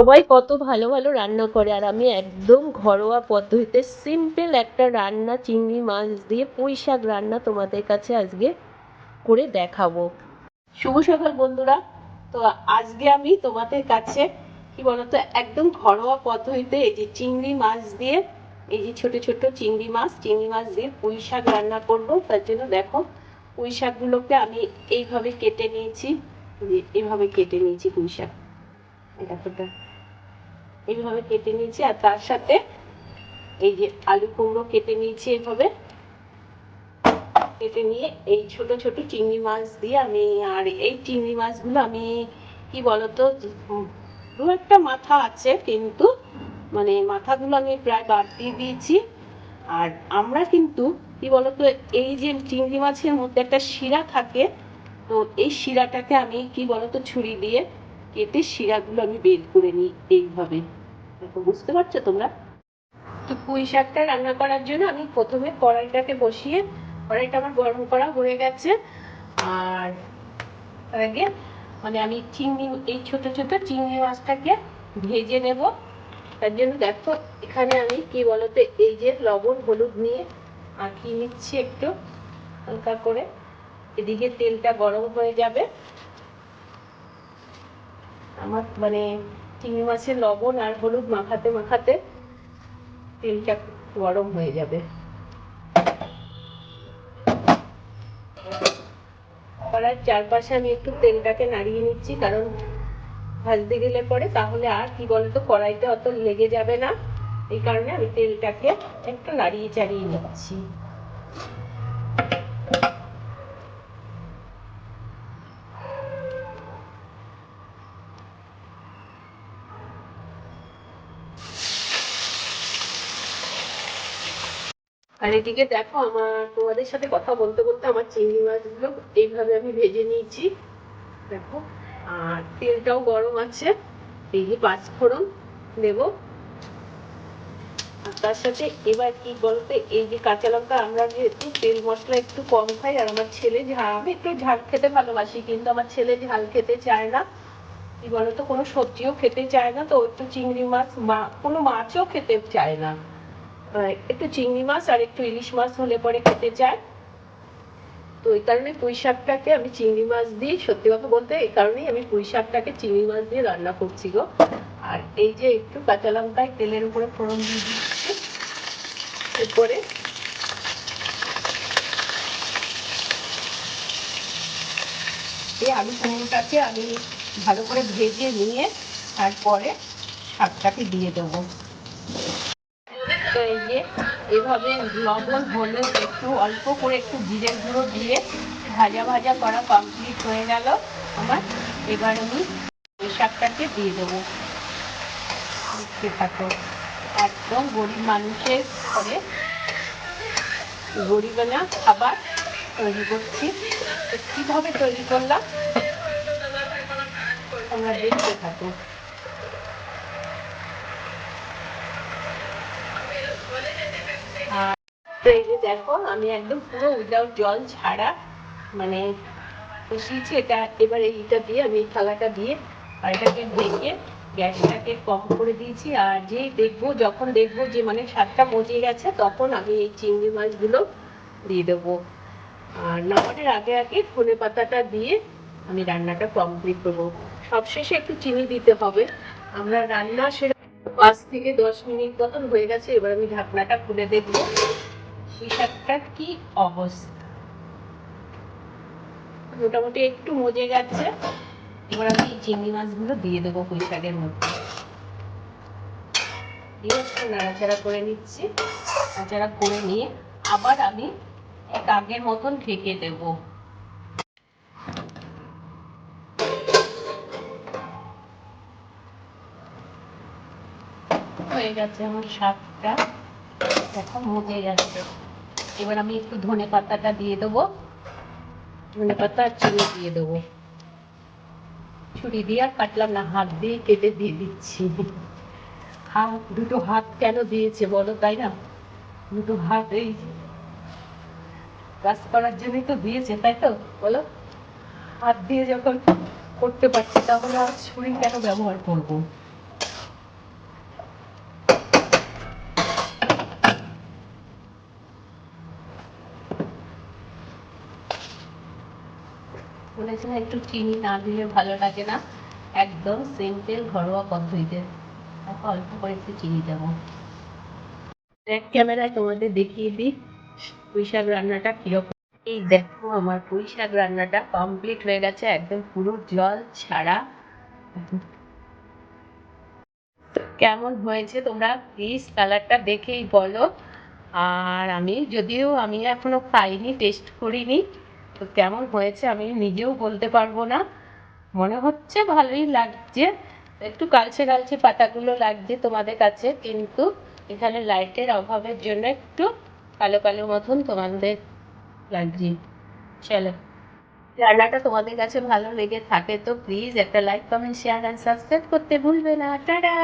সবাই কত ভালো ভালো রান্না করে, আর আমি একদম ঘরোয়া পদ্ধতিতে সিম্পল একটা রান্না, চিংড়ি মাছ দিয়ে পুঁই শাক রান্না তোমাদের কাছে আজকে করে দেখাবো। শুভ সকাল বন্ধুরা। তো আজকে আমি তোমাদের কাছে কি বলতো, একদম ঘরোয়া পদ্ধতিতে এই যে চিংড়ি মাছ দিয়ে, এই যে ছোট ছোট চিংড়ি মাছ দিয়ে পুঁই শাক রান্না করবো। তার জন্য দেখো, পুঁই শাকগুলোকে আমি এইভাবে কেটে নিয়েছি, এইভাবে কেটে নিয়েছি পুঁই শাক, এটা এইভাবে কেটে নিয়েছি। আর তার সাথে এই যে আলু কুমড়ো কেটে নিয়েছি, এভাবে কেটে নিয়ে এই ছোট ছোট চিংড়ি মাছ দিয়ে আমি, আর এই চিংড়ি মাছগুলো আমি কি বলতো, দু একটা মাথা আছে কিন্তু মানে মাথাগুলো আমি প্রায় বাদ দিয়ে দিয়েছি। আর আমরা কিন্তু কি বলতো, এই যে চিংড়ি মাছের মধ্যে একটা শিরা থাকে, তো এই শিরাটাকে আমি কি বলতো ছুরি দিয়ে কেটে শিরাগুলো আমি বের করে নিই এইভাবে। বুঝতে পারছো তোমরা? তো পুঁই শাকটা রান্না করার জন্য আমি প্রথমে কড়াইটাকে বসিয়ে, কড়াইটা আমার গরম করা হয়ে গেছে। আর তার আগে মানে আমি এই ছোট ছোট চিংড়ি মাছটাকে ভেজে নেব। তার জন্য দেখো এখানে আমি কি বলতো, এই যে লবণ হলুদ নিয়ে মাখিয়ে নিচ্ছি একটু হালকা করে। এদিকে তেলটা গরম হয়ে যাবে, আমার মানে চিংড়ি মাছের লবণ আর হলুদ মাখাতে মাখাতে তেলটা গরম হয়ে যাবে। কড়ার চারপাশে আমি একটু তেলটাকে নাড়িয়ে নিচ্ছি, কারণ ভাজতে গেলে পরে তাহলে আর কি বলতো কড়াইতে অত লেগে যাবে না, এই কারণে আমি তেলটাকে একটু নাড়িয়ে চাড়িয়ে নিচ্ছি। আর এদিকে দেখো, আমার তোমাদের সাথে কথা বলতে বলতে আমার চিংড়ি মাছগুলো এইভাবে আমি ভেজে নিয়েছি দেখো। আর তেলটাও গরম আছে, এই যে পাঁচফোড়ন দেবো। আর তার সাথে এবার কি বলতে, এই যে কাঁচা লঙ্কা, আমরা যেহেতু তেল মশলা একটু কম খাই, আর আমার ছেলে আমি একটু ঝাল খেতে ভালোবাসি, কিন্তু আমার ছেলে ঝাল খেতে চায় না, কি বলতো কোনো সবজিও খেতে চায় না, তো একটু চিংড়ি মাছ কোনো মাছও খেতে চায় না, একটু চিংড়ি মাছ আর একটু ইলিশ মাছ হলে পরে খেতে চায়। তো এই কারণে পুঁই শাকটাকে আমি চিংড়ি মাছ দিয়ে, সত্যি কথা বলতে এই কারণেই আমি পুঁই শাকটাকে চিংড়ি মাছ দিয়ে রান্না করছি গো। আর এই যে একটু কাঁচা লঙ্কায় তেলের উপরে ফোড়ন দিয়ে দিচ্ছি, এরপরে এই আলু কুমড়োটাকে আমি ভালো করে ভেজে নিয়ে তারপরে শাকটাকে দিয়ে দেবো। তো এই যে এভাবে লবণ হলুদ একটু অল্প করে একটু জিরের গুঁড়ো দিয়ে ভাজা ভাজা করা কমপ্লিট হয়ে গেল আমার। এবার আমি শাকটাকে দিয়ে দেবো, দেখতে থাকো। একদম গরিব মানুষের ঘরে গরিবানা খাবার তৈরি করছি। কিভাবে তৈরি করলাম তোমরা দেখতে থাকো। তো এই যে দেখো, আমি একদম পুরো উইদাউট জল ছাড়া মানে বসিয়েছি এটা। এবার এইটা দিয়ে আমি থালাটা দিয়ে আর এটাকে ঢেকে গ্যাসটাকে কম করে দিয়েছি। আর যখন দেখবো যে মানে স্বাদটা মজে গেছে, তখন আমি এই চিংড়ি মাছগুলো দিয়ে দেবো। আর নামানোর আগে আগে ধনে পাতাটা দিয়ে আমি রান্নাটা কমপ্লিট করবো। সবশেষে একটু চিনি দিতে হবে। আমরা রান্না সেটা 5 থেকে 10 মিনিট মতন হয়ে গেছে। এবার আমি ঢাকনাটা খুলে দেখবো পুঁই শাকটার কি অবস্থা। মোটামুটি একটু মজে গেছে। এবার আমি এই চিংড়ি মাছগুলো দিয়ে দেবো পুঁই শাকের মধ্যে, দিয়ে একটু নাড়াচাড়া করে নিচ্ছি। নাড়াচাড়া করে নিয়ে আবার আমি এক আগের মতন ঢেকে দেবো। হয়ে গেছে আমার শাকটা, দেখো মজে গেছে। এবার আমি একটু ধনে পাতাটা দিয়ে দেবো, ধনে পাতা আর চিনি দিয়ে দেবো। ছুরি দিয়ে আর কাটলাম না, হাত দিয়ে কেটে দিয়ে দিচ্ছি। দুটো হাত কেন দিয়েছে বলো, তাই না? দুটো হাত এই কাজ করার জন্যই তো দিয়েছে, তাই তো বলো? হাত দিয়ে যখন করতে পারছি, তাহলে আর ছুরি কেন ব্যবহার করবো? এখানে একটু চিনি না দিলে ভালো লাগে না, একদম সিম্পল ঘরোয়া পদ্ধতিতে। দেখো অল্প করে একটু চিনি দেবো। ব্যাক ক্যামেরায় তোমাদের দেখিয়ে দিই পুঁই শাক রান্নাটা কিরকম। এই দেখো আমার পুঁই শাক রান্নাটা কমপ্লিট হয়ে গেছে, একদম পুরো জল ছাড়া। কেমন হয়েছে তোমরা প্লিজ কালারটা দেখেই বলো। আর আমি এখনো খাইনি, টেস্ট করিনি, তো কেমন হয়েছে আমি নিজেও বলতে পারবো না। মনে হচ্ছে ভালোই লাগছে, একটু কালচে কালচে পাতাগুলো লাগছে তোমাদের কাছে, কিন্তু এখানে লাইটের অভাবের জন্য একটু কালো কালো মতন তোমাদের লাগছে। চলো, রান্নাটা তোমাদের কাছে ভালো লেগে থাকে তো প্লিজ একটা like, comment, share and subscribe করতে ভুলবে না। টাটা।